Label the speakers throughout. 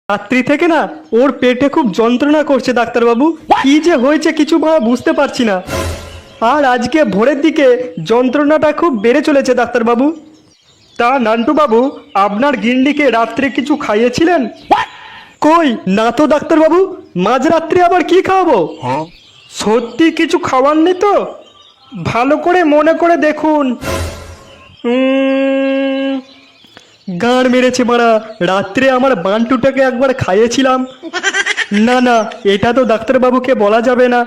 Speaker 1: রাত্রি থেকে না ওর পেটে খুব যন্ত্রণা করছে ডাক্তারবাবু। কি যে হয়েছে কিছু বুঝতে পারছি না। আর আজকে ভোরের দিকে যন্ত্রণাটা খুব বেড়ে চলেছে ডাক্তারবাবু। তা নান্টু বাবু, আপনার গিন্ডিকে রাত্রে কিছু খাইয়েছিলেন? কই না তো ডাক্তারবাবু, মাঝরাত্রে আবার কি খাওয়াবো? সত্যি কিছু খাওয়াননি তো? ভালো করে মনে করে দেখুন। গাঁড় মেরেছে মারা, রাত্রে আমার বান্টুটাকে একবার খাইয়েছিলাম। না না, এটা তো ডাক্তারবাবুকে বলা যাবে না।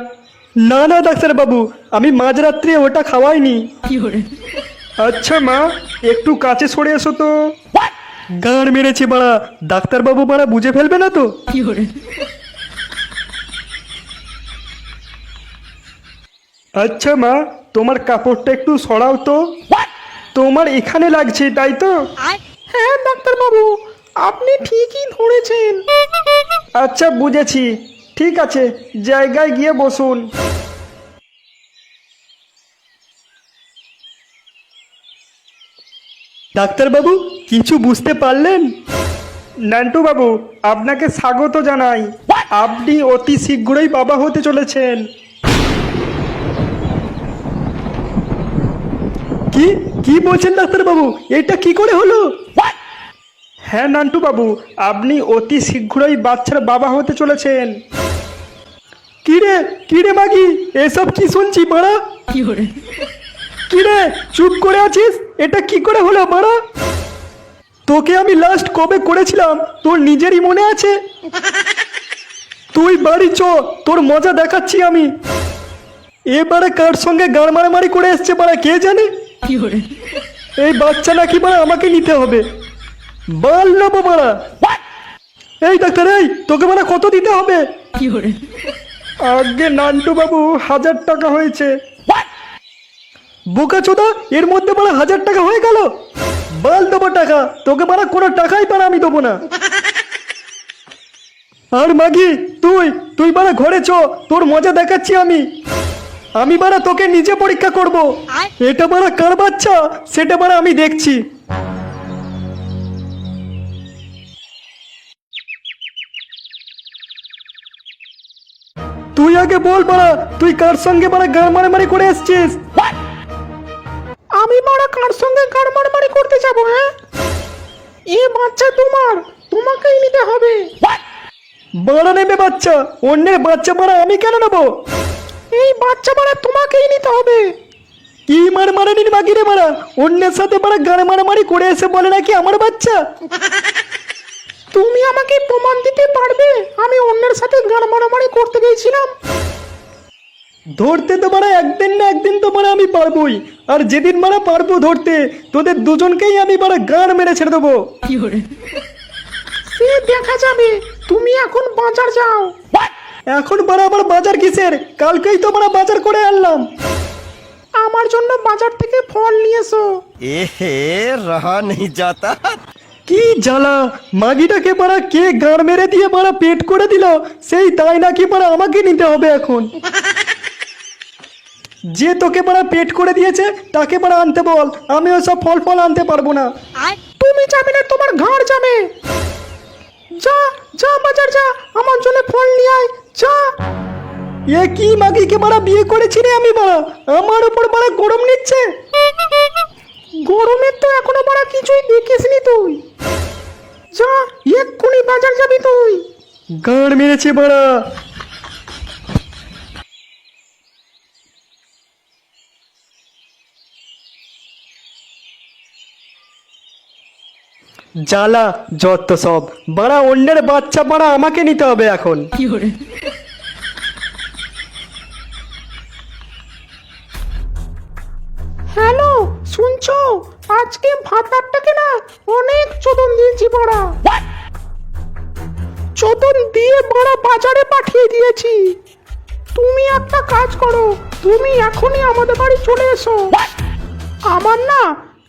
Speaker 1: না না ডাক্তারবাবু, আমি মাঝরাত্রে ওটা খাওয়াইনি। আচ্ছা মা, একটু কাছে সরে এসো তো। গাঁড় মেরেছে মারা, ডাক্তারবাবু মারা বুঝে ফেলবে না তো? আচ্ছা মা, তোমার কাপড়টা একটু সরাও তো। তোমার এখানে লাগছে তাই তো? হ্যাঁ ডাক্তারবাবু, আপনি ঠিকই ধরেছেন। আচ্ছা বুঝেছি, ঠিক আছে, জায়গায় গিয়ে বসুন। ডাক্তারবাবু, কিছু বুঝতে পারলেন? নান্টু বাবু, আপনাকে স্বাগত জানাই। আপনি অতি শীঘ্রই বাবা হতে চলেছেন। কি কি বলছেন ডাক্তারবাবু? এটা কি করে হলো? হ্যাঁ নান্টু বাবু, আপনি অতি শীঘ্রই বাচ্চার বাবা হতে চলেছেন। কিরে কিরে মাগি, এসব কি শুনছি মারা? কিরে চুপ করে আছিস? এটা কি করে হলো মারা? তোকে আমি লাস্ট কবে করেছিলাম তোর নিজেরই মনে আছে? তুই বাড়ি চ, তোর মজা দেখাচ্ছি আমি। এবারে কার সঙ্গে গাড় মারামারি করে এসছে মারা কে জানে? এই বাচ্চা নাকি মারা আমাকে নিতে হবে। বাল নেবো মারা। এই ডাক্তার, এই তোকে মারা কত দিতে হবে? আগে নান্টু বাবু, 1000 টাকা হয়েছে। বোকা চোদা, এর মধ্যে মারা 1000 টাকা হয়ে গেল? বাল দেবো টাকা, তোকে মারা কোনো টাকাই পারা আমি দেবো না। আর মাগি, তুই তুই মারা ঘরে চ, তোর মজা দেখাচ্ছি আমি। আমি মারা তোকে নিজে পরীক্ষা করব। এটা মারা কার বাচ্চা সেটা মারা আমি দেখছি। তুই আগে বল মারা, তুই কার সঙ্গে মারা গাড় মারামারি করে এসছিস? আমি মারা কার সঙ্গে গাড় মারামারি করতে যাব? হ্যাঁ, এ বাচ্চা তোমার, তোমাকেই নিতে হবে। বাড়া নেবে বাচ্চা, অন্যের বাচ্চা মারা আমি কেন নেবো? এই বাচ্চা মারা তোমাকেই নিতে হবে। কি মার মারানির বাকি রে মারা, অন্যের সাথে মারা গাড় মারামারি করে এসে বলে নাকি আমার বাচ্চা। তুমি আমাকে প্রমাণ দিতে পারবে আমি অন্যের সাথে গাড় মারামারি করতে গিয়েছিলাম? ধরতে তো মারা একদিন না একদিন তো মারা আমি পারবোই। আর যেদিন মারা পারবো ধরতে, তোদের দুজনকেই আমি মারা গাড় মেরে ছেড়ে দেবো। সে দেখা যাবে, তুমি এখন বাজার যাও। এখন মারা আবার বাজার কিসের? কালকেই তো মারা বাজার করে আনলাম। আমার জন্য বাজার থেকে ফল নিয়ে এসো।
Speaker 2: এহে রহা नहीं जाता।
Speaker 1: কি জ্বালা, মাগিটাকে মারা কে গাড় মেরে দিয়ে মারা পেট করে দিল, সেই তাই নাকি মারা আমাকে নিতে হবে এখন। যে তোকে মারা পেট করে দিয়েছে তাকে মারা আনতে বল, আমি ওসব ফল ফল আনতে পারবো না। তুমি যাবে না, তোমার ঘাড় যাবে। যা যা বাজার যা, আমার জন্য ফল নিয়ে আয়, যা। এ কি মাগিকে মারা বিয়ে করেছি রে আমি মারা, আমার উপর মারা গরম নিচ্ছে। গরমের তো এখনো মারা কিছুই দেখিসনি তুই। যা এক্ষুনি বাজার যাবি তুই। গাড় মেরেছে মারা। জ্বালা যত সব, বাড়া অন্যের বাচ্চা বাড়া আমাকে নিতে হবে এখন। হ্যালো শুনছো, আজকে ভাতারটাকে না অনেক চোদন দিয়েছি বাড়া। চোদন দিয়ে বাড়া বাজারে পাঠিয়ে দিয়েছি। তুমি একটা কাজ করো, তুমি এখনই আমাদের বাড়ি চলে এসো। আমার না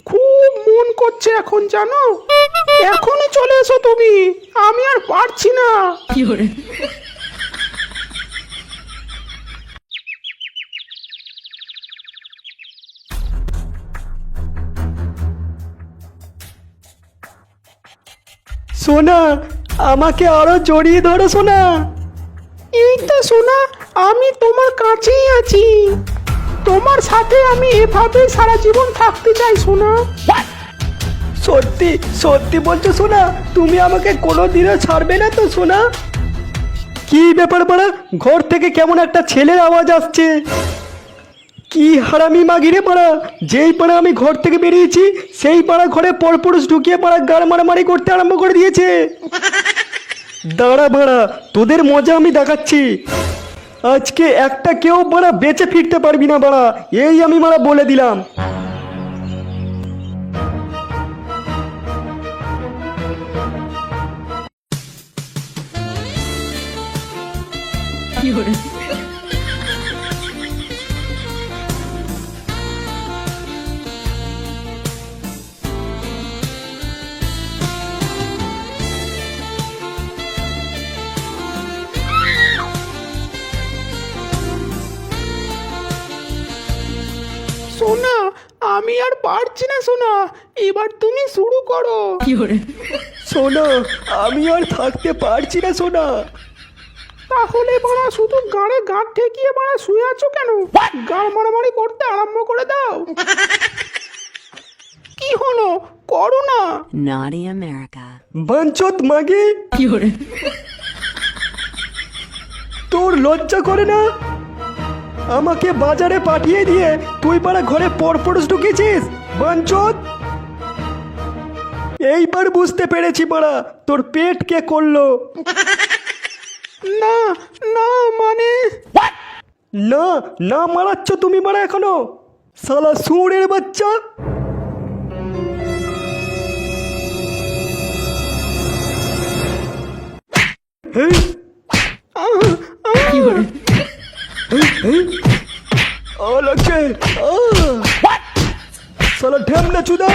Speaker 1: খুব মন করছে এখন, জানো? এখনই চলে এসো তুমি, আমি আর পারছি না। সোনা, আমাকে আরো জড়িয়ে ধরো সোনা। এই তো সোনা, আমি তোমার কাছেই আছি। তোমার সাথে আমি এভাবে সারা জীবন থাকতে চাই সোনা। সত্যি সত্যি বলছো সোনা? তুমি আমাকে কোনোদিনও ছাড়বে না তো সোনা? কি ব্যাপার বাড়া, ঘর থেকে কেমন একটা ছেলের আওয়াজ আসছে। কি হারামি মাগিরে পাড়া, যেই পাড়া আমি ঘর থেকে বেরিয়েছি সেই পাড়া ঘরে পরপুরুষ ঢুকিয়ে পাড়া গাড় মারামারি করতে আরম্ভ করে দিয়েছে। দাঁড়া ভাড়া, তোদের মজা আমি দেখাচ্ছি। আজকে একটা কেউ বাড়া বেঁচে ফিরতে পারবি না বাড়া, এই আমি মারা বলে দিলাম। সোনা, আমি আর পারছি না সোনা, এবার তুমি শুরু করো। সোনা, আমি আর থাকতে পারছি না সোনা। তাহলে বাড়া শুধু গাড়ে গাঁট ঠেকিয়ে বাড়া শুয়ে আছো কেন? গাড় মারামারি করতে আরম্ভ করে দাও। কি হলো, করো না।
Speaker 3: Naughty America.
Speaker 1: বাঞ্চত মাগি, তোর লজ্জা করে না? আমাকে বাজারে পাঠিয়ে দিয়ে তুই পাড়া ঘরে পরপুরুষ ঢুকেছিস বাঞ্চত। এইবার বুঝতে পেরেছি পাড়া তোর পেট কে করলো। না না মানে না না মারাচ্ছ তুমি মারা এখনো, শালা সুরের বাচ্চা। হেই, লাগছে শালা ঢ্যামনা চুদা।